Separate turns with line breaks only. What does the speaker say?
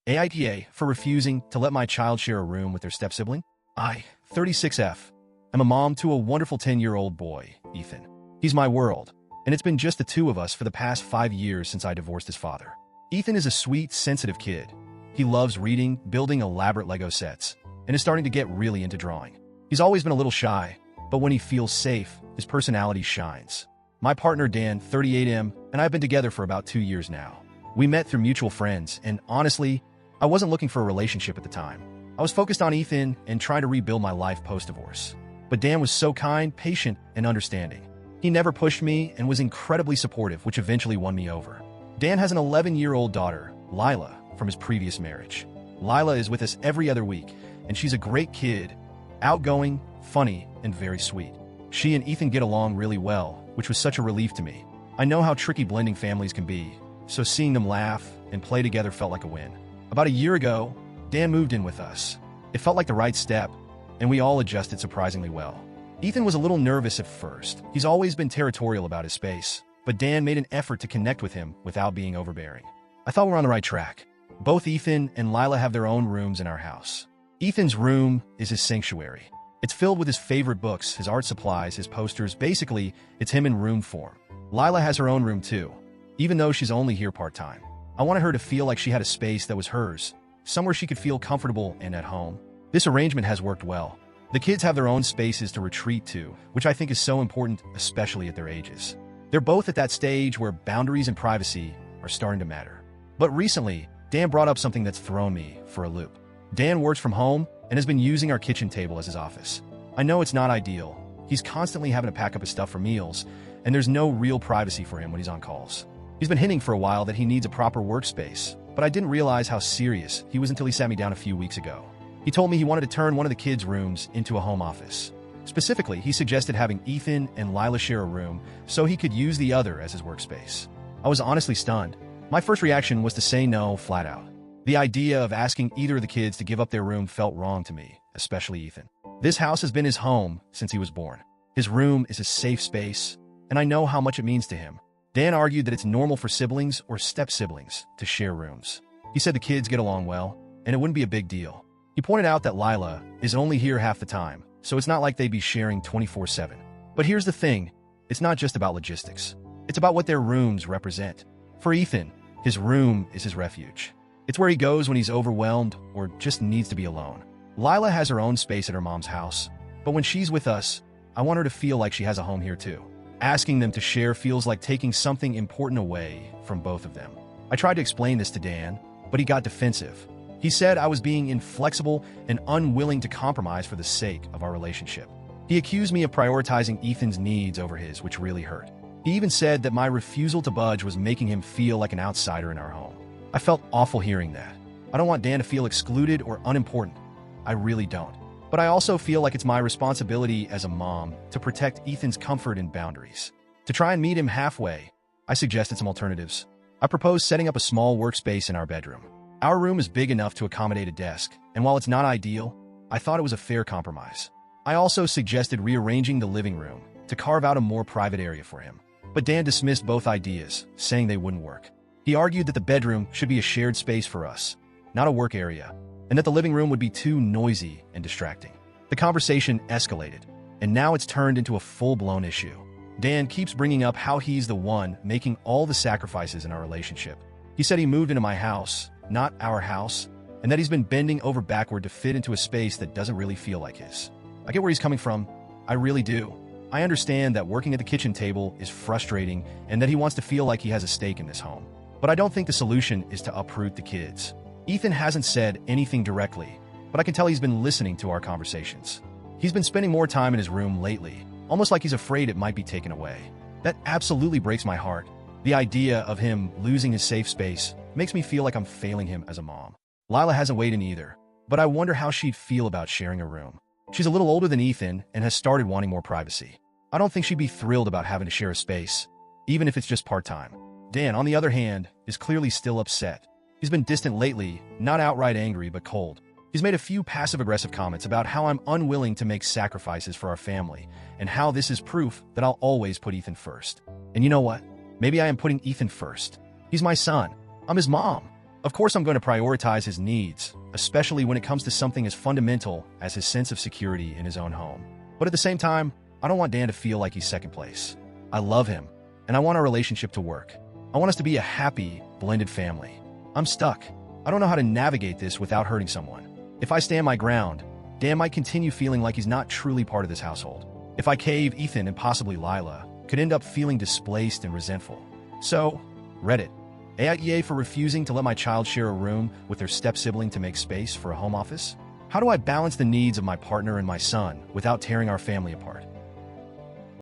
AITA for refusing to let my child share a room with their step-sibling. I, 36F, am a mom to a wonderful 10-year-old boy, Ethan. He's my world, and it's been just the two of us for the past 5 years since I divorced his father. Ethan is a sweet, sensitive kid. He loves reading, building elaborate Lego sets, and is starting to get really into drawing. He's always been a little shy, but when he feels safe, his personality shines. My partner Dan, 38M, and I have been together for about 2 years now. We met through mutual friends, and honestly, I wasn't looking for a relationship at the time. I was focused on Ethan and trying to rebuild my life post-divorce. But Dan was so kind, patient, and understanding. He never pushed me and was incredibly supportive, which eventually won me over. Dan has an 11-year-old daughter, Lila, from his previous marriage. Lila is with us every other week, and she's a great kid, outgoing, funny, and very sweet. She and Ethan get along really well, which was such a relief to me. I know how tricky blending families can be, so seeing them laugh and play together felt like a win. About a year ago, Dan moved in with us. It felt like the right step, and we all adjusted surprisingly well. Ethan was a little nervous at first. He's always been territorial about his space, but Dan made an effort to connect with him without being overbearing. I thought we were on the right track. Both Ethan and Lila have their own rooms in our house. Ethan's room is his sanctuary. It's filled with his favorite books, his art supplies, his posters. Basically, it's him in room form. Lila has her own room too, even though she's only here part-time. I wanted her to feel like she had a space that was hers, somewhere she could feel comfortable and at home. This arrangement has worked well. The kids have their own spaces to retreat to, which I think is so important, especially at their ages. They're both at that stage where boundaries and privacy are starting to matter. But recently, Dan brought up something that's thrown me for a loop. Dan works from home and has been using our kitchen table as his office. I know it's not ideal. He's constantly having to pack up his stuff for meals, and there's no real privacy for him when he's on calls. He's been hinting for a while that he needs a proper workspace, but I didn't realize how serious he was until he sat me down a few weeks ago. He told me he wanted to turn one of the kids' rooms into a home office. Specifically, he suggested having Ethan and Lila share a room so he could use the other as his workspace. I was honestly stunned. My first reaction was to say no flat out. The idea of asking either of the kids to give up their room felt wrong to me, especially Ethan. This house has been his home since he was born. His room is a safe space, and I know how much it means to him. Dan argued that it's normal for siblings or step-siblings to share rooms. He said the kids get along well, and it wouldn't be a big deal. He pointed out that Lila is only here half the time, so it's not like they'd be sharing 24/7. But here's the thing, it's not just about logistics. It's about what their rooms represent. For Ethan, his room is his refuge. It's where he goes when he's overwhelmed or just needs to be alone. Lila has her own space at her mom's house, but when she's with us, I want her to feel like she has a home here too. Asking them to share feels like taking something important away from both of them. I tried to explain this to Dan, but he got defensive. He said I was being inflexible and unwilling to compromise for the sake of our relationship. He accused me of prioritizing Ethan's needs over his, which really hurt. He even said that my refusal to budge was making him feel like an outsider in our home. I felt awful hearing that. I don't want Dan to feel excluded or unimportant. I really don't. But I also feel like it's my responsibility as a mom to protect Ethan's comfort and boundaries. To try and meet him halfway, I suggested some alternatives. I proposed setting up a small workspace in our bedroom. Our room is big enough to accommodate a desk, and while it's not ideal, I thought it was a fair compromise. I also suggested rearranging the living room to carve out a more private area for him. But Dan dismissed both ideas, saying they wouldn't work. He argued that the bedroom should be a shared space for us, not a work area, and that the living room would be too noisy and distracting. The conversation escalated, and now it's turned into a full-blown issue. Dan keeps bringing up how he's the one making all the sacrifices in our relationship. He said he moved into my house, not our house, and that he's been bending over backward to fit into a space that doesn't really feel like his. I get where he's coming from. I really do. I understand that working at the kitchen table is frustrating and that he wants to feel like he has a stake in this home. But I don't think the solution is to uproot the kids. Ethan hasn't said anything directly, but I can tell he's been listening to our conversations. He's been spending more time in his room lately, almost like he's afraid it might be taken away. That absolutely breaks my heart. The idea of him losing his safe space makes me feel like I'm failing him as a mom. Lila hasn't weighed in either, but I wonder how she'd feel about sharing a room. She's a little older than Ethan and has started wanting more privacy. I don't think she'd be thrilled about having to share a space, even if it's just part-time. Dan, on the other hand, is clearly still upset. He's been distant lately, not outright angry, but cold. He's made a few passive-aggressive comments about how I'm unwilling to make sacrifices for our family, and how this is proof that I'll always put Ethan first. And you know what? Maybe I am putting Ethan first. He's my son. I'm his mom. Of course, I'm going to prioritize his needs, especially when it comes to something as fundamental as his sense of security in his own home. But at the same time, I don't want Dan to feel like he's second place. I love him, and I want our relationship to work. I want us to be a happy, blended family. I'm stuck. I don't know how to navigate this without hurting someone. If I stand my ground, Dan might continue feeling like he's not truly part of this household. If I cave, Ethan and possibly Lila could end up feeling displaced and resentful. So, Reddit. AITA for refusing to let my child share a room with their step-sibling to make space for a home office? How do I balance the needs of my partner and my son without tearing our family apart?